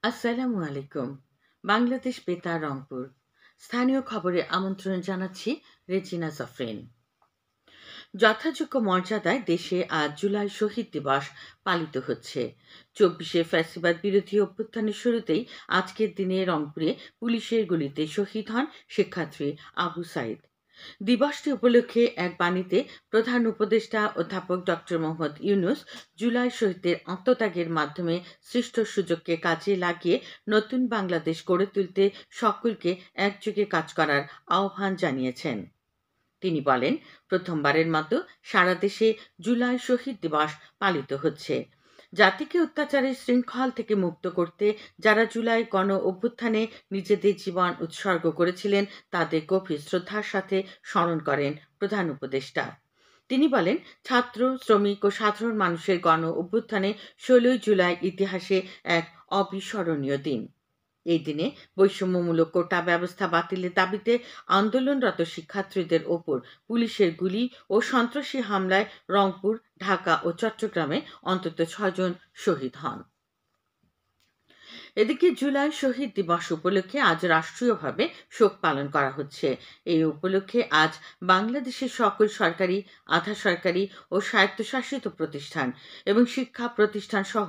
আসসালামু আলাইকুম। বাংলাদেশ বেতার রংপুর। স্থানীয় খবরে আমন্ত্রণ জানাচ্ছি রেজিনা জাফরিন। যথাযোগ্য মর্যাদায় দেশে আজ জুলাই শহীদ দিবস পালিত হচ্ছে। ২৪শে ফ্যাসিবাদ বিরোধী অভ্যুত্থানের শুরুতেই আজকের দিনে রংপুরে পুলিশের গুলিতে শহীদ হন শিক্ষার্থী আবু সাইদ। দিবসটি উপলক্ষে এক বাণীতে প্রধান উপদেষ্টা অধ্যাপক ডক্টর মোহাম্মদ ইউনুস জুলাই শহীদদের আত্মত্যাগের মাধ্যমে সৃষ্ট সুযোগকে কাজে লাগিয়ে নতুন বাংলাদেশ গড়ে তুলতে সকলকে একযোগে কাজ করার আহ্বান জানিয়েছেন। তিনি বলেন, প্রথমবারের মতো সারা দেশে জুলাই শহীদ দিবস পালিত হচ্ছে। জাতিকে অত্যাচারের শৃঙ্খল থেকে মুক্ত করতে যারা জুলাই গণ অভ্যুত্থানে নিজেদের জীবন উৎসর্গ করেছিলেন তাদের গভীর শ্রদ্ধার সাথে স্মরণ করেন প্রধান উপদেষ্টা। তিনি বলেন, ছাত্র, শ্রমিক ও সাধারণ মানুষের গণ অভ্যুত্থানে ১৬ই জুলাই ইতিহাসে এক অবিস্মরণীয় দিন। এই দিনে বৈষম্যমূলক কোটা ব্যবস্থা বাতিলের দাবিতে আন্দোলনরত শিক্ষার্থীদের ওপর পুলিশের গুলি ও সন্ত্রাসী হামলায় রংপুর, ঢাকা ও চট্টগ্রামে অন্তত ৬ জন শহীদ হন। এদিকে জুলাই শহীদ দিবস উপলক্ষে আজ রাষ্ট্রীয়ভাবে শোক পালন করা হচ্ছে। এই উপলক্ষে আজ বাংলাদেশের সকল সরকারি, আধা সরকারি ও স্বায়ত্তশাসিত প্রতিষ্ঠান এবং শিক্ষা প্রতিষ্ঠান সহ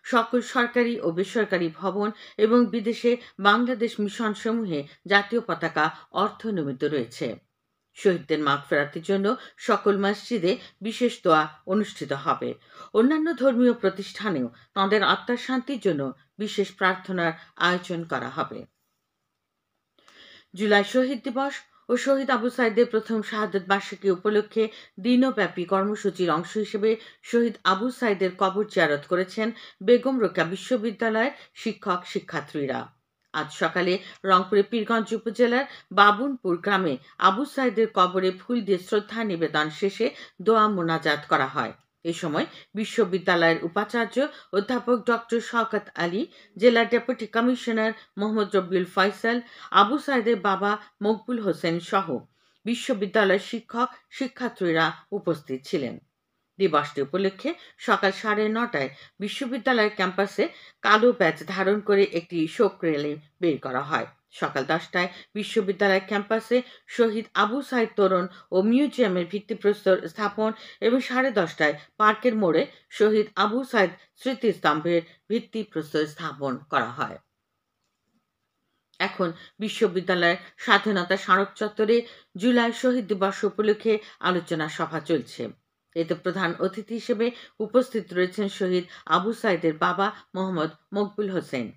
সকল সরকারি ও বেসরকারি ভবন এবং বিদেশে বাংলাদেশ মিশন সমূহে জাতীয় পতাকা অর্ধনমিত রয়েছে। শহীদদের মাগফিরাতের জন্য সকল মসজিদে বিশেষ দোয়া অনুষ্ঠিত হবে। অন্যান্য ধর্মীয় প্রতিষ্ঠানেও তাঁদের আত্মার শান্তির জন্য বিশেষ প্রার্থনার আয়োজন করা হবে। জুলাই শহীদ দিবস ও শহীদ আবু সাইদের প্রথম শাহাদত বার্ষিকী উপলক্ষে দিনব্যাপী কর্মসূচির অংশ হিসেবে শহীদ আবু সাইদের কবর জিয়ারত করেছেন বেগম রোকেয়া বিশ্ববিদ্যালয়ের শিক্ষক শিক্ষার্থীরা। আজ সকালে রংপুরের পীরগঞ্জ উপজেলার বাবুনপুর গ্রামে আবু সাইদের কবরে ফুল দিয়ে শ্রদ্ধা নিবেদন শেষে দোয়া মোনাজাত করা হয়। এ সময় বিশ্ববিদ্যালয়ের উপাচার্য অধ্যাপক ডক্টর শওকত আলী, জেলার ডেপুটি কমিশনার মোহাম্মদ রবিউল ফয়সাল, আবু সাইদের বাবা মকবুল হোসেন সহ বিশ্ববিদ্যালয়ের শিক্ষক শিক্ষার্থীরা উপস্থিত ছিলেন। দিবসটি উপলক্ষে সকাল ৯:৩০ বিশ্ববিদ্যালয়ের ক্যাম্পাসে কালো ব্যাজ ধারণ করে একটি শোক র্যালি বের করা হয়। সকাল ১০টায় বিশ্ববিদ্যালয়ের ক্যাম্পাসে শহীদ আবু সাইদ তোরণ ও মিউজিয়ামের ভিত্তিপ্রস্তর স্থাপন এবং ১০:৩০টায় পার্কের মোড়ে শহীদ আবু সাইদ স্মৃতিস্তম্ভের ভিত্তিপ্রস্তর স্থাপন করা হয়। এখন বিশ্ববিদ্যালয়ের স্বাধীনতা স্মারক চত্বরে জুলাই শহীদ দিবস উপলক্ষে আলোচনা সভা চলছে। এতে প্রধান অতিথি হিসেবে উপস্থিত রয়েছেন শহীদ আবু সাইদের বাবা মোহাম্মদ মকবুল হোসেন।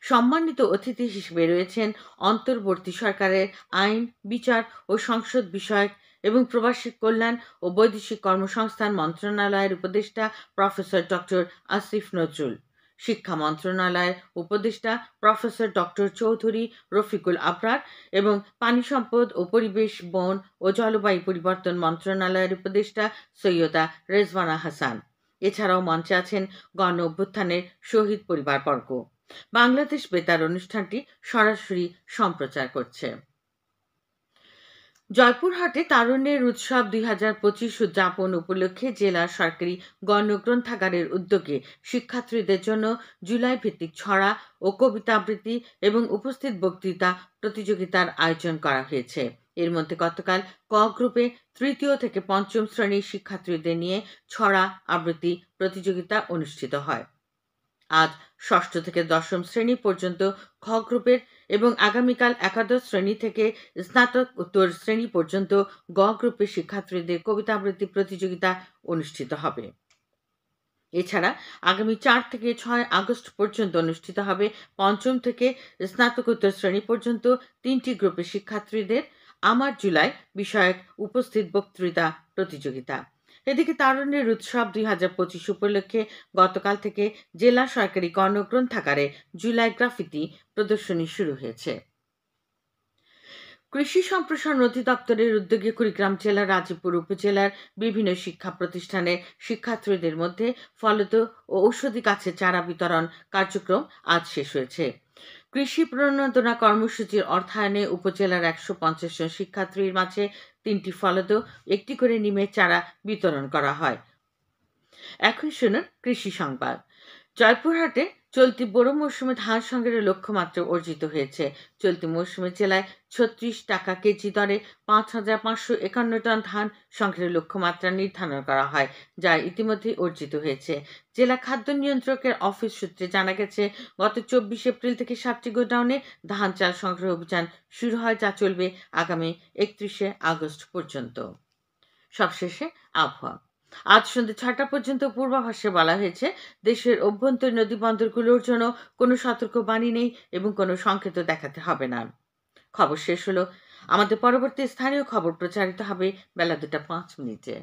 সম্মানিত অতিথি হিসেবে রয়েছেন অন্তর্বর্তী সরকারের আইন, বিচার ও সংসদ বিষয়ক এবং প্রবাসী কল্যাণ ও বৈদেশিক কর্মসংস্থান মন্ত্রণালয়ের উপদেষ্টা প্রফেসর ডক্টর আসিফ নজরুল, শিক্ষা মন্ত্রণালয়ের উপদেষ্টা প্রফেসর ডক্টর চৌধুরী রফিকুল আবরার এবং পানি সম্পদ ও পরিবেশ, বন ও জলবায়ু পরিবর্তন মন্ত্রণালয়ের উপদেষ্টা সৈয়দা রেজওয়ানা হাসান। এছাড়াও মঞ্চে আছেন গণ অভ্যুত্থানের শহীদ পরিবারবর্গ। বাংলাদেশ বেতার অনুষ্ঠানটি সরাসরি সম্প্রচার করছে। জয়পুরহাটে তারুণ্যের উৎসব ২০২৫ উদযাপন উপলক্ষে জেলা সরকারি গণগ্রন্থাগারের উদ্যোগে শিক্ষার্থীদের জন্য জুলাই ভিত্তিক ছড়া ও কবিতা আবৃত্তি এবং উপস্থিত বক্তৃতা প্রতিযোগিতার আয়োজন করা হয়েছে। এর মধ্যে গতকাল ক গ্রুপে তৃতীয় থেকে পঞ্চম শ্রেণীর শিক্ষার্থীদের নিয়ে ছড়া আবৃত্তি প্রতিযোগিতা অনুষ্ঠিত হয়। আজ ষষ্ঠ থেকে দশম শ্রেণী পর্যন্ত খ গ্রুপের এবং আগামীকাল একাদশ শ্রেণী থেকে স্নাতকোত্তর শ্রেণী পর্যন্ত গ গ্রুপের শিক্ষার্থীদের কবিতা আবৃত্তি প্রতিযোগিতা অনুষ্ঠিত হবে। এছাড়া আগামী ৪ থেকে ৬ আগস্ট পর্যন্ত অনুষ্ঠিত হবে পঞ্চম থেকে স্নাতকোত্তর শ্রেণী পর্যন্ত ৩টি গ্রুপের শিক্ষার্থীদের আমার জুলাই বিষয়ক উপস্থিত বক্তৃতা প্রতিযোগিতা। এদিকে তারুণ্যের উৎসব ২০২৫ উপলক্ষে গতকাল থেকে জেলা সরকারি গণগ্রন্থাগারে জুলাই গ্রাফিতি প্রদর্শনী শুরু হয়েছে। কৃষি সম্প্রসারণ অধিদপ্তরের উদ্যোগে কুড়িগ্রাম জেলার রাজীবপুর উপজেলার বিভিন্ন শিক্ষা প্রতিষ্ঠানের শিক্ষার্থীদের মধ্যে ফলদ ও ঔষধি গাছের চারা বিতরণ কার্যক্রম আজ শেষ হয়েছে। কৃষি প্রণোদনা কর্মসূচির অর্থায়নে উপজেলার ১৫০ জন শিক্ষার্থীর মাঝে ৩টি ফলদ, ১টি করে নিমের চারা বিতরণ করা হয়। এখন শুনুন কৃষি সংবাদ। জয়পুরহাটে চলতি বোরো মৌসুমে ধান সংগ্রহের লক্ষ্যমাত্রা অর্জিত হয়েছে। চলতি মৌসুমে জেলায় ৩৬ টাকা কেজি দরে ৫,৫৫১ টন ধান সংগ্রহের লক্ষ্যমাত্রা নির্ধারণ করা হয়, যা ইতিমধ্যেই অর্জিত হয়েছে। জেলা খাদ্য নিয়ন্ত্রকের অফিস সূত্রে জানা গেছে, গত ২৪ এপ্রিল থেকে ৭টি গোডাউনে ধান চাল সংগ্রহ অভিযান শুরু হয়, যা চলবে আগামী ৩১শে আগস্ট পর্যন্ত। সবশেষে আবহাওয়া। আজ সন্ধ্যে ৬টা পর্যন্ত পূর্বাভাসে বলা হয়েছে, দেশের অভ্যন্তরীণ নদীবন্দরগুলোর জন্য কোনো সতর্কবাণী নেই এবং কোনো সংকেত দেখাতে হবে না। খবর শেষ হলো। আমাদের পরবর্তী স্থানীয় খবর প্রচারিত হবে বেলা ২টা ৫ মিনিটে।